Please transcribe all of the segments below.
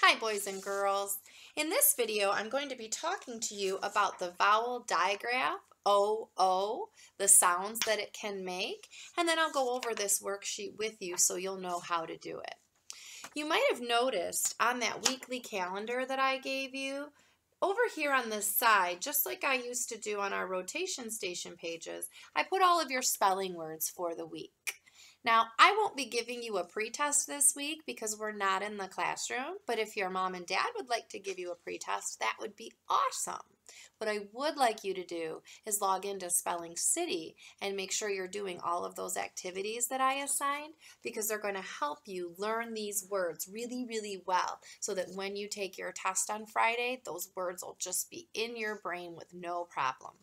Hi boys and girls. In this video I'm going to be talking to you about the vowel digraph, O, the sounds that it can make, and then I'll go over this worksheet with you so you'll know how to do it. You might have noticed on that weekly calendar that I gave you, over here on this side, just like I used to do on our rotation station pages, I put all of your spelling words for the week. Now, I won't be giving you a pretest this week because we're not in the classroom, but if your mom and dad would like to give you a pretest, that would be awesome. What I would like you to do is log into Spelling City and make sure you're doing all of those activities that I assigned because they're going to help you learn these words really, really well so that when you take your test on Friday, those words will just be in your brain with no problem.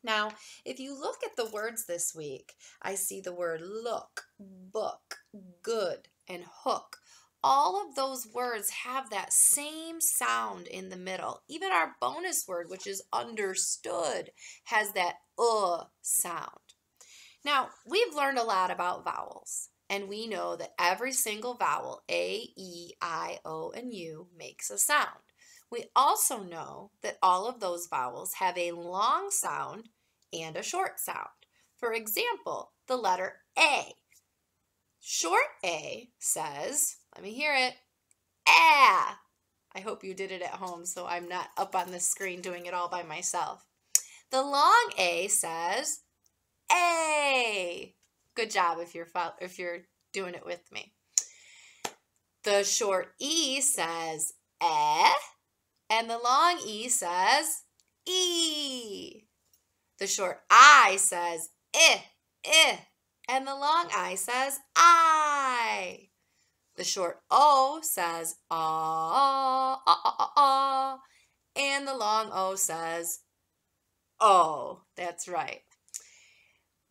Now, if you look at the words this week, I see the word look, book, good, and hook. All of those words have that same sound in the middle. Even our bonus word, which is understood, has that sound. Now, we've learned a lot about vowels, and we know that every single vowel, A, E, I, O, and U, makes a sound. We also know that all of those vowels have a long sound and a short sound. For example, the letter A. Short A says, let me hear it, ah. I hope you did it at home so I'm not up on the screen doing it all by myself. The long A says, A. Good job if you're doing it with me. The short E says, eh. And the long E says, E. The short I says, and the long I says, I. The short O says, and the long O says, oh. That's right.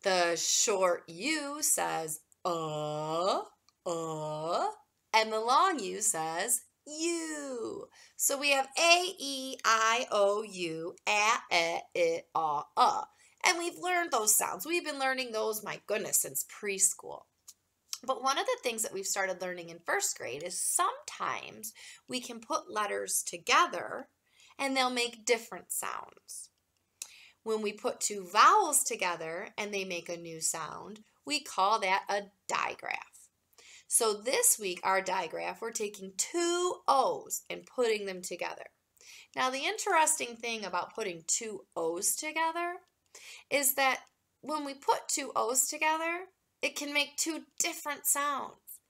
The short U says, and the long U says, U. So we have A, E, I, O, U, and we've learned those sounds. We've been learning those, my goodness, since preschool. But one of the things that we've started learning in first grade is sometimes we can put letters together and they'll make different sounds. When we put two vowels together and they make a new sound, we call that a digraph. So this week, our digraph, we're taking two O's and putting them together. Now, the interesting thing about putting two O's together is that when we put two O's together, it can make two different sounds.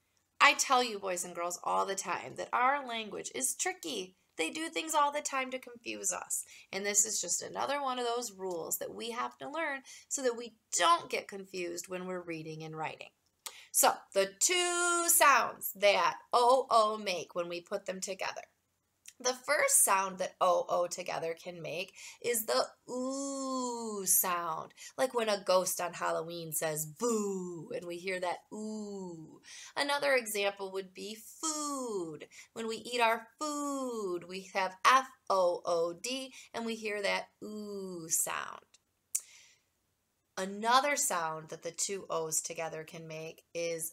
I tell you, boys and girls, all the time that our language is tricky. They do things all the time to confuse us. And this is just another one of those rules that we have to learn so that we don't get confused when we're reading and writing. So, the two sounds that O make when we put them together. The first sound that O together can make is the ooh sound. Like when a ghost on Halloween says boo, and we hear that ooh. Another example would be food. When we eat our food, we have F-O-O-D, and we hear that ooh sound. Another sound that the two O's together can make is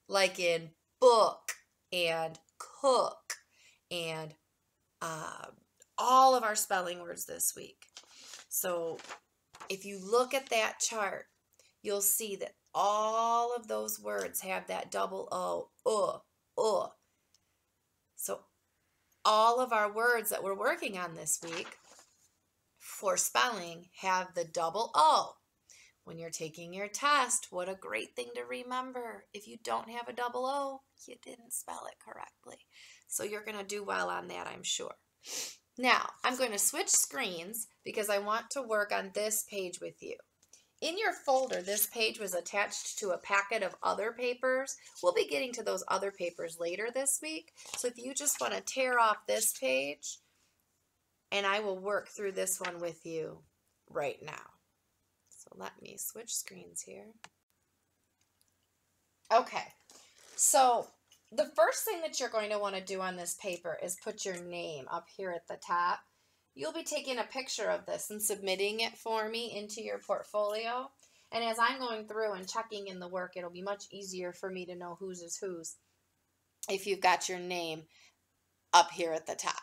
like in book and cook and all of our spelling words this week. So if you look at that chart, you'll see that all of those words have that double O, So all of our words that we're working on this week for spelling have the double O. When you're taking your test, what a great thing to remember. If you don't have a double O, you didn't spell it correctly. So you're going to do well on that, I'm sure. Now, I'm going to switch screens because I want to work on this page with you. In your folder, this page was attached to a packet of other papers. We'll be getting to those other papers later this week. So if you just want to tear off this page, and I will work through this one with you right now. So let me switch screens here. Okay, so the first thing that you're going to want to do on this paper is put your name up here at the top. You'll be taking a picture of this and submitting it for me into your portfolio. And as I'm going through and checking in the work, it'll be much easier for me to know whose is whose. if you've got your name up here at the top.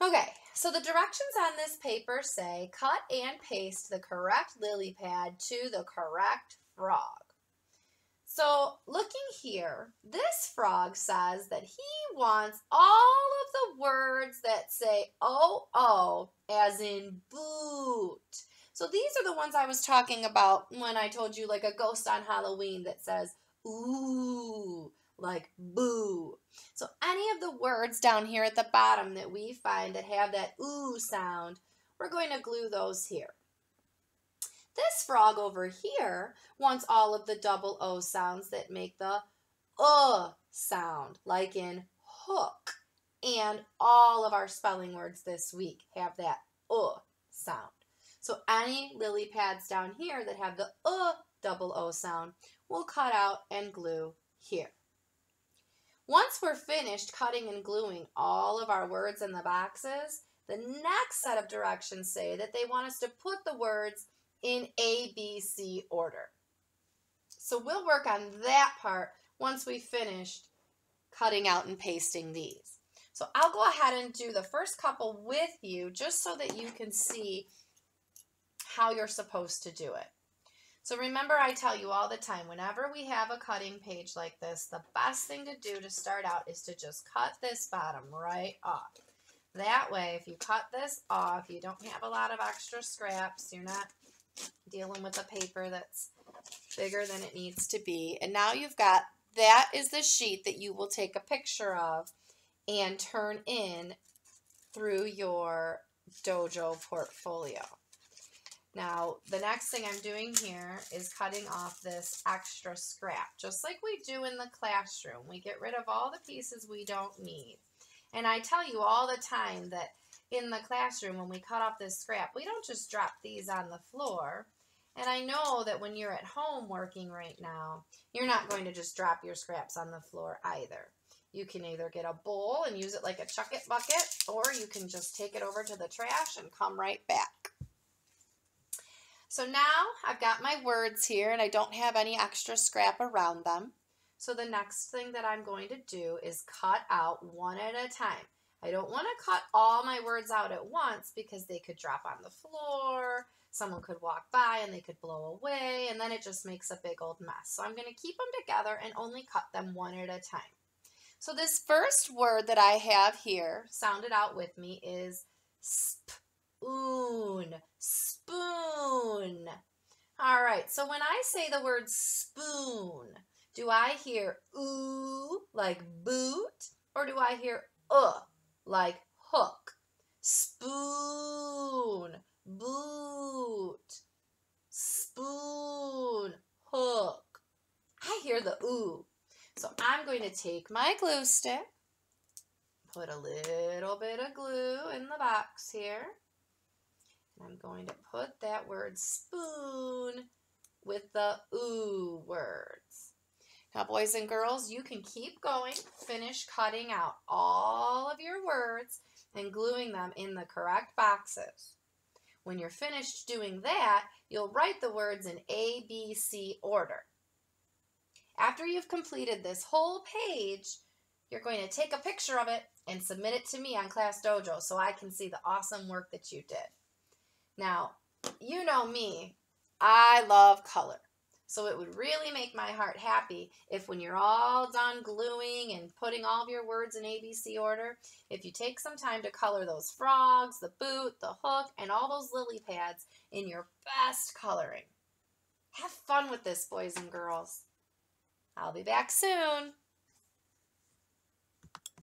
Okay, so the directions on this paper say cut and paste the correct lily pad to the correct frog. So looking here, this frog says that he wants all of the words that say oh, as in boot. So these are the ones I was talking about when I told you like a ghost on Halloween that says ooh, like boo. So any of the words down here at the bottom that we find that have that ooh sound, we're going to glue those here. This frog over here wants all of the double O sounds that make the sound, like in hook. And all of our spelling words this week have that sound. So any lily pads down here that have the double O sound, we'll cut out and glue here. Once we're finished cutting and gluing all of our words in the boxes, the next set of directions say that they want us to put the words in ABC order. So we'll work on that part once we've finished cutting out and pasting these. So I'll go ahead and do the first couple with you just so that you can see how you're supposed to do it. So remember, I tell you all the time, whenever we have a cutting page like this, the best thing to do to start out is to just cut this bottom right off. That way, if you cut this off, you don't have a lot of extra scraps. You're not dealing with a paper that's bigger than it needs to be. And now you've got, that is the sheet that you will take a picture of and turn in through your dojo portfolio. Now, the next thing I'm doing here is cutting off this extra scrap, just like we do in the classroom. We get rid of all the pieces we don't need. And I tell you all the time that in the classroom, when we cut off this scrap, we don't just drop these on the floor. And I know that when you're at home working right now, you're not going to just drop your scraps on the floor either. You can either get a bowl and use it like a chuck it bucket, or you can just take it over to the trash and come right back. So now I've got my words here and I don't have any extra scrap around them. So the next thing that I'm going to do is cut out one at a time. I don't want to cut all my words out at once because they could drop on the floor, someone could walk by and they could blow away, and then it just makes a big old mess. So I'm going to keep them together and only cut them one at a time. So this first word that I have here, sound it out with me, is spoon. Spoon. All right, so when I say the word spoon, do I hear ooh like boot, or do I hear like hook? Spoon, boot, spoon, hook. I hear the ooh. So I'm going to take my glue stick, put a little bit of glue in the box here. I'm going to put that word spoon with the ooh words. Now, boys and girls, you can keep going, finish cutting out all of your words and gluing them in the correct boxes. When you're finished doing that, you'll write the words in ABC order. After you've completed this whole page, you're going to take a picture of it and submit it to me on Class Dojo so I can see the awesome work that you did. Now, you know me, I love color. So it would really make my heart happy if when you're all done gluing and putting all of your words in ABC order, if you take some time to color those frogs, the boot, the hook, and all those lily pads in your best coloring. Have fun with this, boys and girls. I'll be back soon.